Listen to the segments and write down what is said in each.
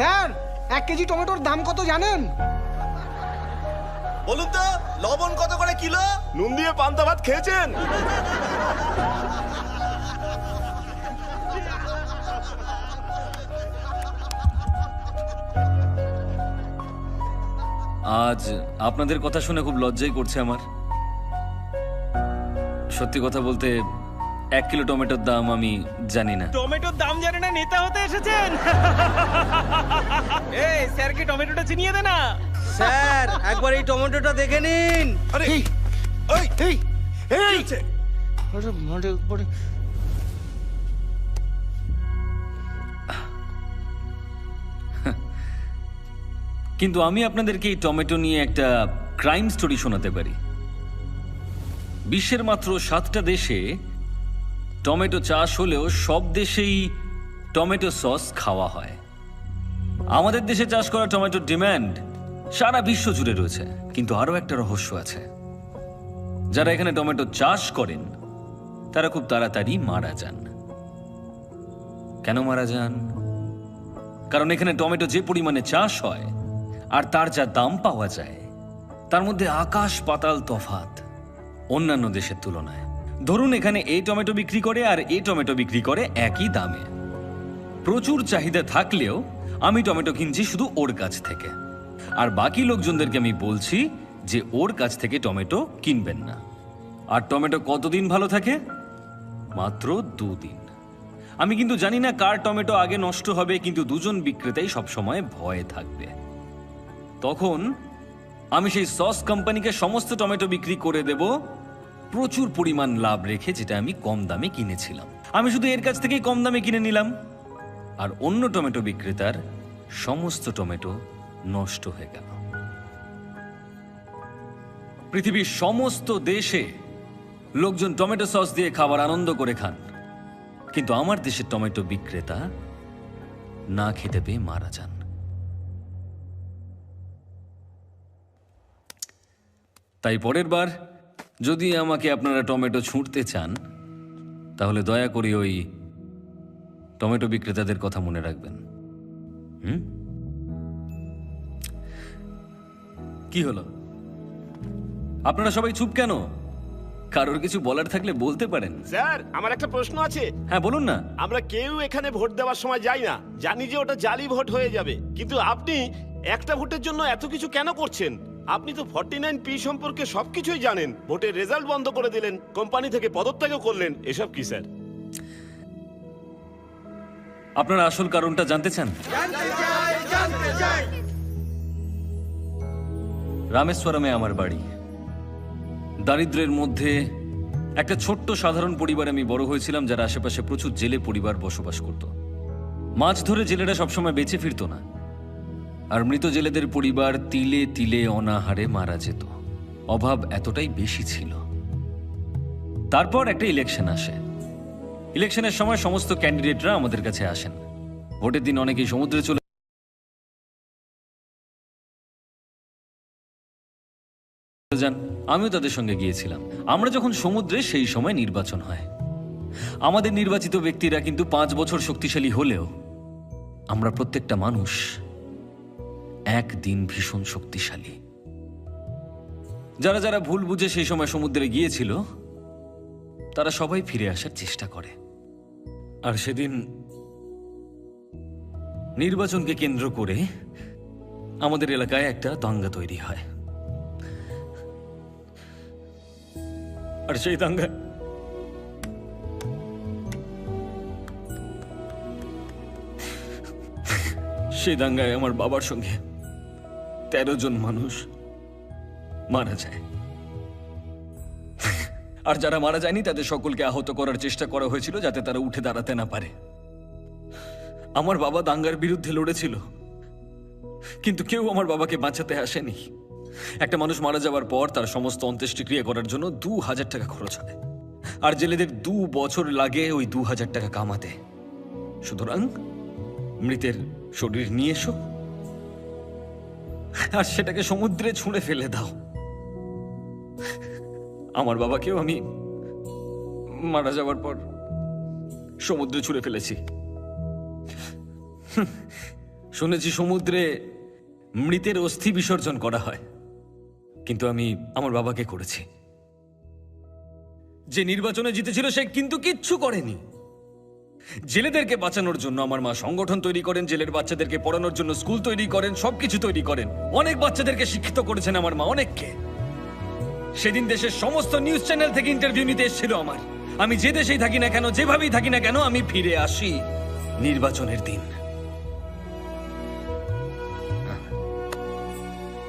Sir 1 KG টমেটোর দাম কত জানেন? বলুন তো, লবণ কত করে কিলো? নুন দিয়ে পান্তা ভাত খেয়েছেন? আজ আপনাদের কথা শুনে খুব লজ্জাই করছে আমার। সত্যি কথা বলতে 1 কিলো টমেটোর দাম আমি জানি না। টমেটোর দাম জানে না, নেতা হতে এসেছেন? এই স্যার কি টমেটোটা চিনিয়ে দে না। স্যার একবার এই টমেটোটা দেখে নিন। আরে এই ওই এই কি হচ্ছে? কিন্তু আমি আপনাদেরকে এই টমেটো নিয়ে একটা ক্রাইম স্টোরি শোনাতে পারি। বিশ্বের মাত্র 7টা দেশে টমেটো চাষ হলেও সব দেশেই টমেটো সস খাওয়া হয়। আমাদের দেশে চাষ করা টমেটোর ডিমান্ড সারা বিশ্ব জুড়ে রয়েছে। কিন্তু আরো একটা রহস্য আছে, যারা এখানে টমেটো চাষ করেন তারা খুব তাড়াতাড়ি মারা যান। কেন মারা যান? কারণ এখানে টমেটো যে পরিমাণে চাষ হয় আর তার যা দাম পাওয়া যায়, তার মধ্যে আকাশ পাতাল তফাৎ অন্যান্য দেশের তুলনায়। ধরুন এখানে এই টমেটো বিক্রি করে আর এই টমেটো বিক্রি করে একই দামে। প্রচুর চাহিদা থাকলেও আমি টমেটো কিনছি শুধু ওর কাছ থেকে, আর বাকি লোকজনদেরকে আমি বলছি যে ওর কাছ থেকে টমেটো কিনবেন না। আর টমেটো কতদিন ভালো থাকে? মাত্র 2 দিন। আমি কিন্তু জানি না কার টমেটো আগে নষ্ট হবে, কিন্তু দুজন বিক্রেতাই সবসময় ভয়ে থাকবে। তখন আমি সেই সস কোম্পানিকে সমস্ত টমেটো বিক্রি করে দেব প্রচুর পরিমাণ লাভ রেখে, যেটা আমি কম দামে কিনেছিলাম। আমি শুধু এর কাছ থেকেই কম দামে কিনে নিলাম, আর অন্য টমেটো বিক্রেতার সমস্ত টমেটো নষ্ট হয়ে গেল। পৃথিবীর সমস্ত দেশে লোকজন টমেটো সস দিয়ে খাবার আনন্দ করে খান, কিন্তু আমার দেশের টমেটো বিক্রেতা না খেতে পেয়ে মারা যান। তাই পরের বার যদি আমাকে আপনারা টমেটো ছুঁড়তে চান, তাহলে দয়া করে ওই টমেটো বিক্রেতাদের কথা মনে রাখবেন। কি হলো? আপনারা সবাই চুপ কেন? কারোর কিছু বলার থাকলে বলতে পারেন। স্যার আমার একটা প্রশ্ন আছে। হ্যাঁ বলুন না। আমরা কেউ এখানে ভোট দেওয়ার সময় যাই না, জানি যে ওটা জালি ভোট হয়ে যাবে, কিন্তু আপনি একটা ভোটের জন্য এত কিছু কেন করছেন? আপনি তো 49P সম্পর্কে সবকিছুই জানেন। ভোটের রেজাল্ট বন্ধ করে দিলেন, কোম্পানি থেকে পদত্যাগও করলেন, এসব কি স্যার? আপনারা আসল কারণটা জানতে চান? রামেশ্বরমে আমার বাড়ি। দারিদ্র্যের মধ্যে একটা ছোট্ট সাধারণ পরিবারে আমি বড় হয়েছিলাম, যার আশেপাশে প্রচুর জেলে পরিবার বসবাস করত। মাছ ধরে জেলেরা সবসময় বেঁচে ফিরত না, আর মৃত জেলেদের পরিবার তিলে তিলে অনাহারে মারা যেত। অভাব এতটাই বেশি ছিল। তারপর একটা ইলেকশন আসে। ইলেকশনের সময় সমস্ত ক্যান্ডিডেটরা আমাদের কাছে আসেন। ভোটের দিন অনেকেই সমুদ্রে চলে যান, আমিও তাদের সঙ্গে গিয়েছিলাম। আমরা যখন সমুদ্রে, সেই সময় নির্বাচন হয়। আমাদের নির্বাচিত ব্যক্তিরা কিন্তু 5 বছর শক্তিশালী হলেও আমরা প্রত্যেকটা মানুষ একদিন ভীষণ শক্তিশালী। যারা যারা ভুল বুঝে সেই সময় সমুদ্রে গিয়েছিল, তারা সবাই ফিরে আসার চেষ্টা করে। আর সেদিন নির্বাচনকে কেন্দ্র করে আমাদের এলাকায় একটা দাঙ্গা তৈরি হয়। আর সেই দাঙ্গায় আমার বাবার সঙ্গে 13 জন মানুষ মারা যায়। আর যারা মারা যায়নি তাদের সকলকে আহত করার চেষ্টা করা হয়েছিল, যাতে তারা উঠে দাঁড়াতে না পারে। আমার বাবা দাঙ্গার বিরুদ্ধে লড়েছিল, কিন্তু কেউ আমার বাবাকে বাঁচাতে আসেনি। একটা মানুষ মারা যাওয়ার পর তার সমস্ত অন্ত্যেষ্টিক্রিয়া করার জন্য 2000 টাকা খরচ হয়, আর জেলেদের 2 বছর লাগে ওই 2000 টাকা কামাতে। সুতরাং মৃতের শরীর নিয়ে এসো আর সেটাকে সমুদ্রে ছুঁড়ে ফেলে দাও। আমার বাবাকেও আমি মারা যাওয়ার পর সমুদ্রে ছুঁড়ে ফেলেছি। শুনেছি সমুদ্রে মৃতের অস্থি বিসর্জন করা হয়, কিন্তু আমি আমার বাবাকে করেছি। যে নির্বাচনে জিতেছিল সে কিন্তু কিচ্ছু করেনি। জেলেদেরকে বাঁচানোর জন্য আমার মা সংগঠন তৈরি করেন, জেলের বাচ্চাদেরকে পড়ানোর জন্য স্কুল তৈরি করেন, সবকিছু তৈরি করেন। অনেক বাচ্চাদেরকে শিক্ষিত করেছেন আমার মা, অনেককে। সেদিন দেশের সমস্ত নিউজ চ্যানেল থেকে ইন্টারভিউ নিতে এসেছিল আমার। আমি যে দেশেই থাকি না কেন, যেভাবেই থাকি না কেন, আমি ফিরে আসি নির্বাচনের দিন।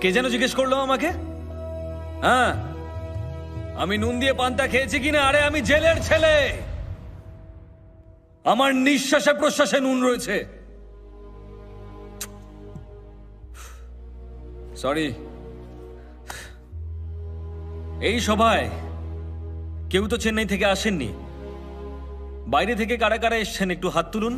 কে যেন জিজ্ঞেস করলো আমাকে, হ্যাঁ আমি নুন দিয়ে পান্তা খেয়েছি কিনা? আরে আমি জেলের ছেলে, আমার নিঃশ্বাসে প্রশ্বাসে নুন রয়েছে। সরি। এই সভায় কেউ তো চেন্নাই থেকে আসেননি। বাইরে থেকে কারা কারা এসছেন একটু হাত তুলুন।